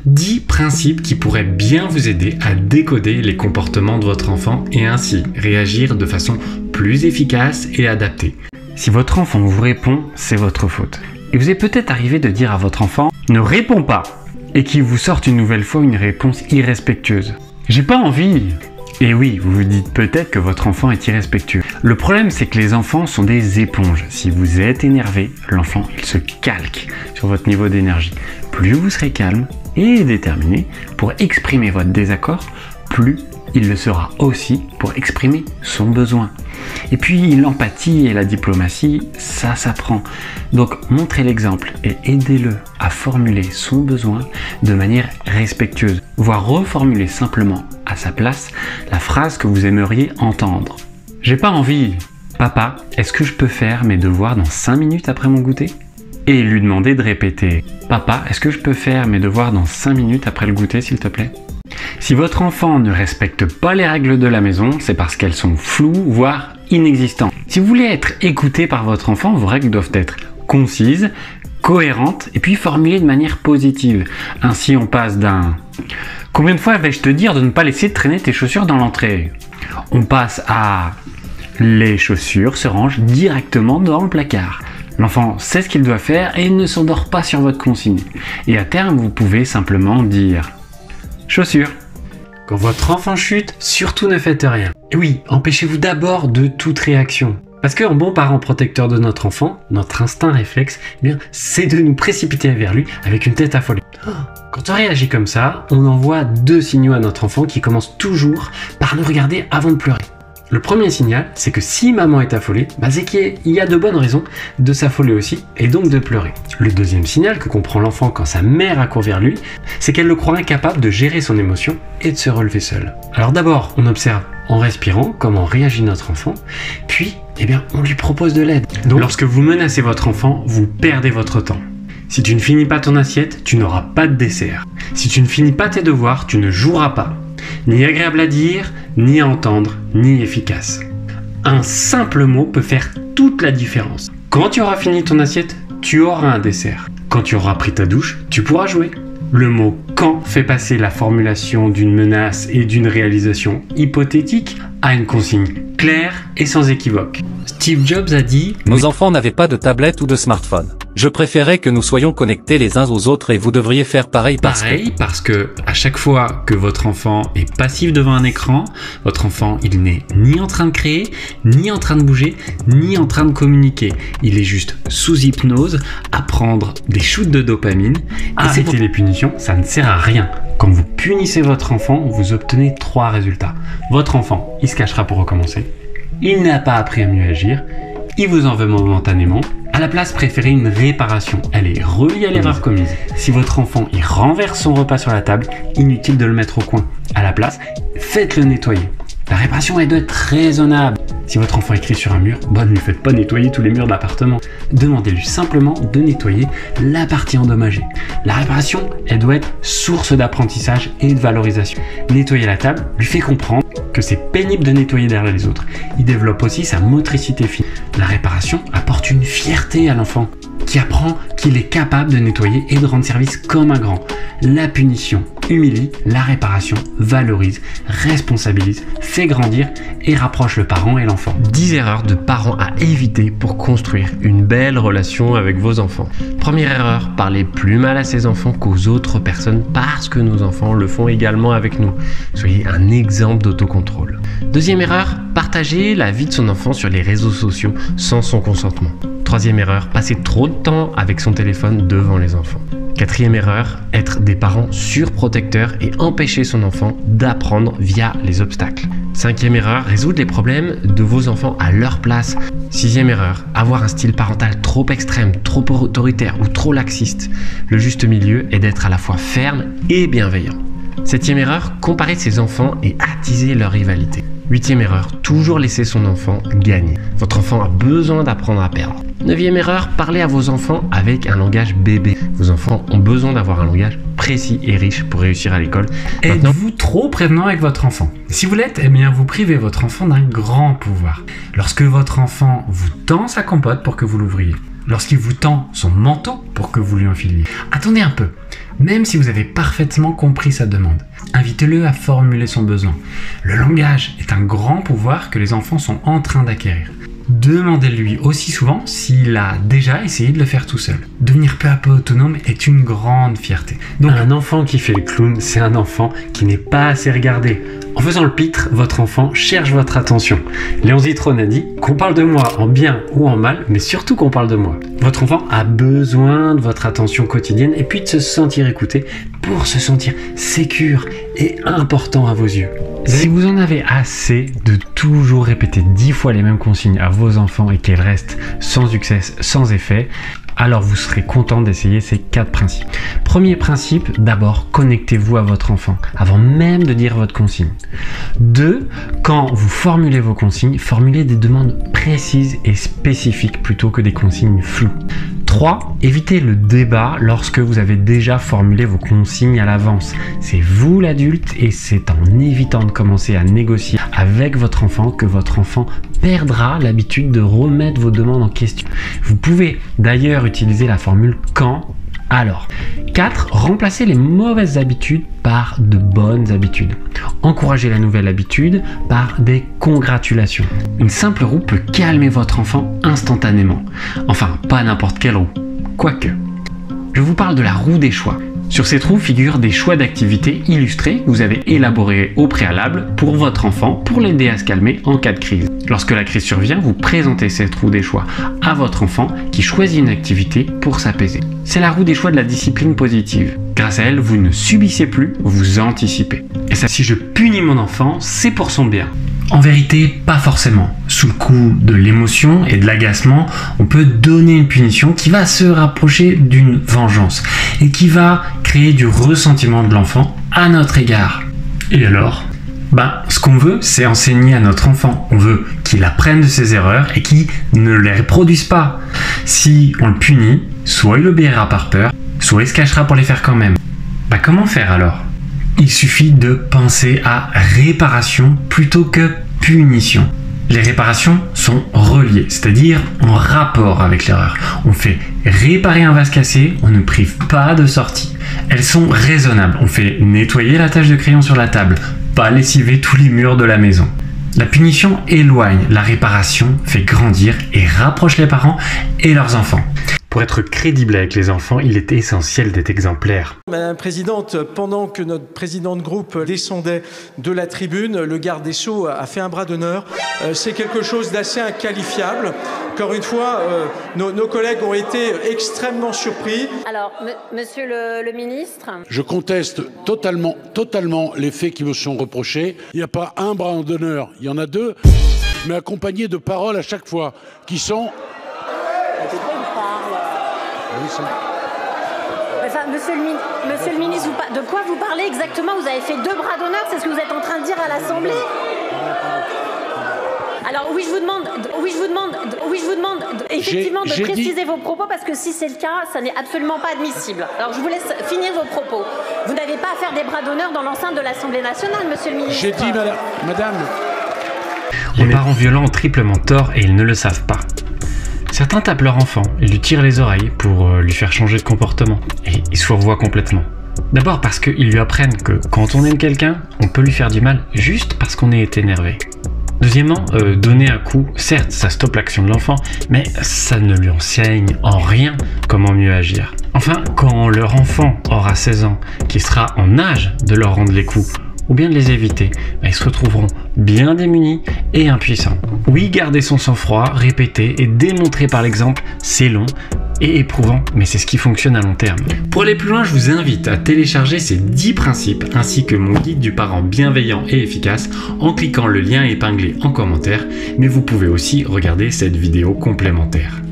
10 principes qui pourraient bien vous aider à décoder les comportements de votre enfant et ainsi réagir de façon plus efficace et adaptée. Si votre enfant vous répond, c'est votre faute. Et vous est peut-être arrivé de dire à votre enfant « ne réponds pas » et qu'il vous sorte une nouvelle fois une réponse irrespectueuse. « J'ai pas envie !» Et oui, vous vous dites peut-être que votre enfant est irrespectueux. Le problème, c'est que les enfants sont des éponges. Si vous êtes énervé, l'enfant, il se calque sur votre niveau d'énergie. Plus vous serez calme et déterminé pour exprimer votre désaccord, plus il le sera aussi pour exprimer son besoin. Et puis l'empathie et la diplomatie, ça s'apprend. Donc montrez l'exemple et aidez-le à formuler son besoin de manière respectueuse, voire reformuler simplement à sa place la phrase que vous aimeriez entendre. J'ai pas envie. Papa, est-ce que je peux faire mes devoirs dans 5 minutes après mon goûter ? Et lui demander de répéter. Papa, est-ce que je peux faire mes devoirs dans 5 minutes après le goûter, s'il te plaît ? Si votre enfant ne respecte pas les règles de la maison, c'est parce qu'elles sont floues, voire inexistantes. Si vous voulez être écouté par votre enfant, vos règles doivent être concises, cohérentes et puis formulées de manière positive. Ainsi, on passe d'un « Combien de fois vais-je te dire de ne pas laisser traîner tes chaussures dans l'entrée ?» On passe à « Les chaussures se rangent directement dans le placard ». L'enfant sait ce qu'il doit faire et il ne s'endort pas sur votre consigne. Et à terme, vous pouvez simplement dire « Chaussures ». Quand votre enfant chute, surtout ne faites rien. Et oui, empêchez-vous d'abord de toute réaction. Parce qu'en bon parent protecteur de notre enfant, notre instinct réflexe, c'est de nous précipiter vers lui avec une tête affolée. Quand on réagit comme ça, on envoie 2 signaux à notre enfant qui commencent toujours par nous regarder avant de pleurer. Le premier signal, c'est que si maman est affolée, c'est qu'il y a de bonnes raisons de s'affoler aussi et donc de pleurer. Le deuxième signal que comprend l'enfant quand sa mère accourt vers lui, c'est qu'elle le croit incapable de gérer son émotion et de se relever seul. Alors d'abord, on observe en respirant comment réagit notre enfant, puis on lui propose de l'aide. Donc, lorsque vous menacez votre enfant, vous perdez votre temps. Si tu ne finis pas ton assiette, tu n'auras pas de dessert. Si tu ne finis pas tes devoirs, tu ne joueras pas. Ni agréable à dire, ni à entendre, ni efficace. Un simple mot peut faire toute la différence. Quand tu auras fini ton assiette, tu auras un dessert. Quand tu auras pris ta douche, tu pourras jouer. Le mot « quand » fait passer la formulation d'une menace et d'une réalisation hypothétique à une consigne claire et sans équivoque. Steve Jobs a dit « Nos enfants n'avaient pas de tablette ou de smartphone. Je préférais que nous soyons connectés les uns aux autres et vous devriez faire pareil parce que à chaque fois que votre enfant est passif devant un écran, votre enfant il n'est ni en train de créer, ni en train de bouger, ni en train de communiquer. Il est juste sous hypnose à prendre des shoots de dopamine. Arrêtez les punitions, ça ne sert à rien. Quand vous punissez votre enfant, vous obtenez 3 résultats. Votre enfant, il se cachera pour recommencer. Il n'a pas appris à mieux agir. Il vous en veut momentanément. À la place, préférez une réparation. Elle est reliée à l'erreur commise. Si votre enfant il renverse son repas sur la table, inutile de le mettre au coin. À la place, faites-le nettoyer. La réparation, elle doit être raisonnable. Si votre enfant écrit sur un mur, ne lui faites pas nettoyer tous les murs de l'appartement. Demandez-lui simplement de nettoyer la partie endommagée. La réparation, elle doit être source d'apprentissage et de valorisation. Nettoyer la table lui fait comprendre que c'est pénible de nettoyer derrière les autres. Il développe aussi sa motricité fine. La réparation apporte une fierté à l'enfant qui apprend qu'il est capable de nettoyer et de rendre service comme un grand. La punition humilie, la réparation valorise, responsabilise, fait grandir et rapproche le parent et l'enfant. 10 erreurs de parents à éviter pour construire une belle relation avec vos enfants. Première erreur, parler plus mal à ses enfants qu'aux autres personnes parce que nos enfants le font également avec nous. Soyez un exemple d'autocontrôle. Deuxième erreur, partager la vie de son enfant sur les réseaux sociaux sans son consentement. Troisième erreur, passer trop de temps avec son téléphone devant les enfants. Quatrième erreur, être des parents surprotecteurs et empêcher son enfant d'apprendre via les obstacles. Cinquième erreur, résoudre les problèmes de vos enfants à leur place. Sixième erreur, avoir un style parental trop extrême, trop autoritaire ou trop laxiste. Le juste milieu est d'être à la fois ferme et bienveillant. Septième erreur, comparer ses enfants et attiser leur rivalité. Huitième erreur, toujours laisser son enfant gagner. Votre enfant a besoin d'apprendre à perdre. Neuvième erreur, parler à vos enfants avec un langage bébé. Vos enfants ont besoin d'avoir un langage précis et riche pour réussir à l'école. Êtes-vous trop prévenant avec votre enfant? Si vous l'êtes, vous privez votre enfant d'un grand pouvoir. Lorsque votre enfant vous tend sa compote pour que vous l'ouvriez, lorsqu'il vous tend son manteau pour que vous lui enfiliez. Attendez un peu, même si vous avez parfaitement compris sa demande. Invitez-le à formuler son besoin. Le langage est un grand pouvoir que les enfants sont en train d'acquérir. Demandez-lui aussi souvent s'il a déjà essayé de le faire tout seul. Devenir peu à peu autonome est une grande fierté. Donc un enfant qui fait le clown, c'est un enfant qui n'est pas assez regardé. En faisant le pitre, votre enfant cherche votre attention. Léon Zitrone a dit qu'on parle de moi en bien ou en mal, mais surtout qu'on parle de moi. Votre enfant a besoin de votre attention quotidienne et puis de se sentir écouté pour se sentir sécure et important à vos yeux. Si vous en avez assez de toujours répéter 10 fois les mêmes consignes à vos enfants et qu'elles restent sans succès, sans effet, alors vous serez content d'essayer ces 4 principes. Premier principe, d'abord connectez-vous à votre enfant avant même de dire votre consigne. 2. Quand vous formulez vos consignes, formulez des demandes précises et spécifiques plutôt que des consignes floues. 3. Évitez le débat lorsque vous avez déjà formulé vos consignes à l'avance. C'est vous l'adulte et c'est en évitant de commencer à négocier avec votre enfant que votre enfant perdra l'habitude de remettre vos demandes en question. Vous pouvez d'ailleurs utiliser la formule quand, alors. 4. Remplacez les mauvaises habitudes par de bonnes habitudes. Encouragez la nouvelle habitude par des congratulations. Une simple roue peut calmer votre enfant instantanément. Enfin, pas n'importe quelle roue. Quoique. Je vous parle de la roue des choix. Sur cette roue figurent des choix d'activités illustrés que vous avez élaborés au préalable pour votre enfant pour l'aider à se calmer en cas de crise. Lorsque la crise survient, vous présentez cette roue des choix à votre enfant qui choisit une activité pour s'apaiser. C'est la roue des choix de la discipline positive. Grâce à elle, vous ne subissez plus, vous anticipez. Et ça, si je punis mon enfant, c'est pour son bien. En vérité, pas forcément. Sous le coup de l'émotion et de l'agacement, on peut donner une punition qui va se rapprocher d'une vengeance et qui va créer du ressentiment de l'enfant à notre égard. Et alors ? Ce qu'on veut, c'est enseigner à notre enfant. On veut qu'il apprenne de ses erreurs et qu'il ne les reproduise pas. Si on le punit, soit il obéira par peur, soit il se cachera pour les faire quand même. Comment faire alors ? Il suffit de penser à réparation plutôt que punition. Les réparations sont reliées, c'est-à-dire en rapport avec l'erreur. On fait réparer un vase cassé, on ne prive pas de sortie. Elles sont raisonnables. On fait nettoyer la tache de crayon sur la table, pas lessiver tous les murs de la maison. La punition éloigne, la réparation fait grandir et rapproche les parents et leurs enfants. Pour être crédible avec les enfants, il est essentiel d'être exemplaire. Madame la Présidente, pendant que notre président de groupe descendait de la tribune, le garde des Sceaux a fait un bras d'honneur. C'est quelque chose d'assez inqualifiable. Encore une fois, nos collègues ont été extrêmement surpris. Alors, monsieur le ministre. Je conteste totalement les faits qui me sont reprochés. Il n'y a pas un bras d'honneur, il y en a 2, mais accompagnés de paroles à chaque fois, qui sont... Enfin, monsieur le ministre, de quoi vous parlez exactement? Vous avez fait 2 bras d'honneur, c'est ce que vous êtes en train de dire à l'Assemblée? Alors oui, je vous demande effectivement de préciser vos propos, parce que si c'est le cas, ça n'est absolument pas admissible. Alors je vous laisse finir vos propos. Vous n'avez pas à faire des bras d'honneur dans l'enceinte de l'Assemblée nationale, monsieur le ministre. J'ai dit, madame. Les parents violents ont triplement tort et ils ne le savent pas. Certains tapent leur enfant et lui tirent les oreilles pour lui faire changer de comportement. Et ils se fourvoient complètement. D'abord parce qu'ils lui apprennent que quand on aime quelqu'un, on peut lui faire du mal juste parce qu'on est énervé. Deuxièmement, donner un coup, certes ça stoppe l'action de l'enfant, mais ça ne lui enseigne en rien comment mieux agir. Enfin, quand leur enfant aura 16 ans, qui sera en âge de leur rendre les coups, ou bien de les éviter, ils se retrouveront bien démunis et impuissants. Oui, garder son sang-froid, répéter et démontrer par l'exemple, c'est long et éprouvant, mais c'est ce qui fonctionne à long terme. Pour aller plus loin, je vous invite à télécharger ces 10 principes ainsi que mon guide du parent bienveillant et efficace en cliquant le lien épinglé en commentaire, mais vous pouvez aussi regarder cette vidéo complémentaire.